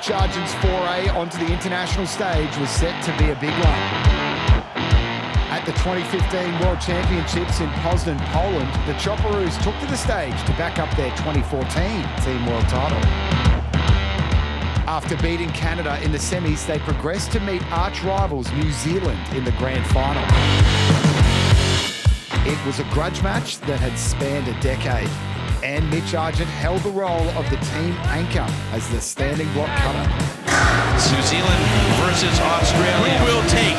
Mitch Argent's foray onto the international stage was set to be a big one. At the 2015 World Championships in Poznan, Poland, the Chopperoos took to the stage to back up their 2014 Team World title. After beating Canada in the semis, they progressed to meet arch-rivals New Zealand in the grand final. It was a grudge match that had spanned a decade, and Mitch Argent held the role of the team anchor as the standing block cutter. New Zealand versus Australia. Who will take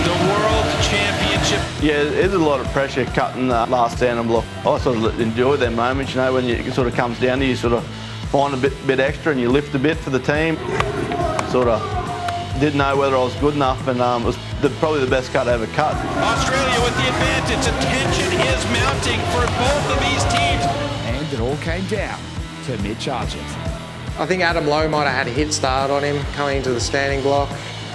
the World Championship? Yeah, there's a lot of pressure cutting the last standing block. I sort of enjoy them moments, you know, when it sort of comes down to you, sort of find a bit extra and you lift a bit for the team. Sort of didn't know whether I was good enough, and it was probably the best cut I ever cut. Australia with the advantage. The tension is mounting for both of these teams. And it all came down to Mitch Argent. I think Adam Lowe might have had a hit start on him coming into the standing block.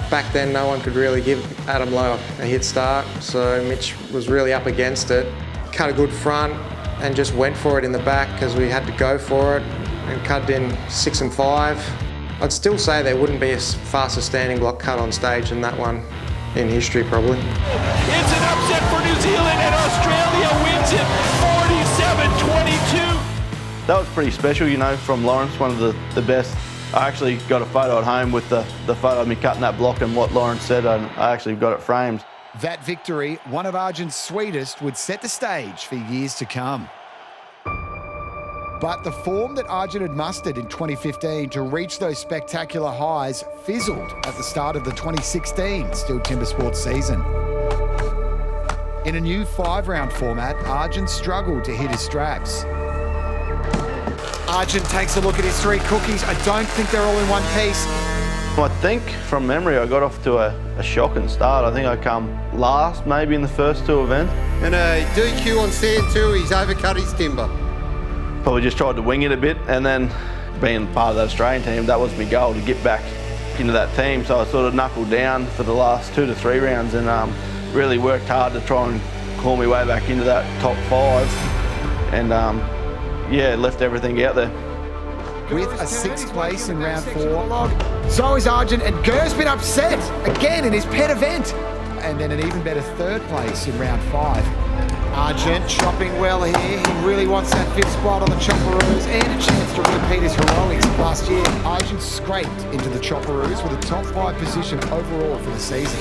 Back then, no one could really give Adam Lowe a hit start, so Mitch was really up against it. Cut a good front and just went for it in the back because we had to go for it, and cut in 6 and 5. I'd still say there wouldn't be a faster standing block cut on stage than that one in history, probably. It's an upset for New Zealand, and Australia wins it 47-22. That was pretty special, you know, from Lawrence, one of the best. I actually got a photo at home with the photo of me cutting that block and what Lawrence said, and I actually got it framed. That victory, one of Argent's sweetest, would set the stage for years to come. But the form that Argent had mustered in 2015 to reach those spectacular highs fizzled at the start of the 2016 STIHL Timbersports season. In a new 5-round format, Argent struggled to hit his straps. Argent takes a look at his 3 cookies. I don't think they're all in one piece. I think, from memory, I got off to a shocking start. I think I come last, maybe in the first 2 events. And a DQ on stand 2, he's overcut his timber. Probably just tried to wing it a bit, and then being part of the Australian team, that was my goal, to get back into that team. So I sort of knuckled down for the last 2 to 3 rounds and really worked hard to try and claw my way back into that top 5. And yeah, left everything out there. With a 6th place in round 4. So is Argent, and Gur's been upset again in his pet event. And then an even better 3rd place in round 5. Argent chopping well here. He really wants that 5th spot on the Chopperoos and a chance to repeat his heroics last year. Argent scraped into the Chopperoos with a top 5 position overall for the season.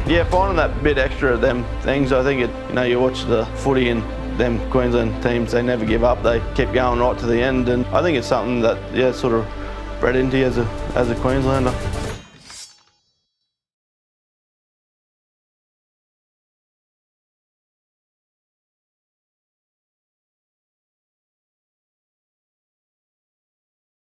Yeah, finding that bit extra of them things. I think you watch the footy and them Queensland teams, they never give up. They keep going right to the end, and I think it's something that sort of bred into you as a Queenslander.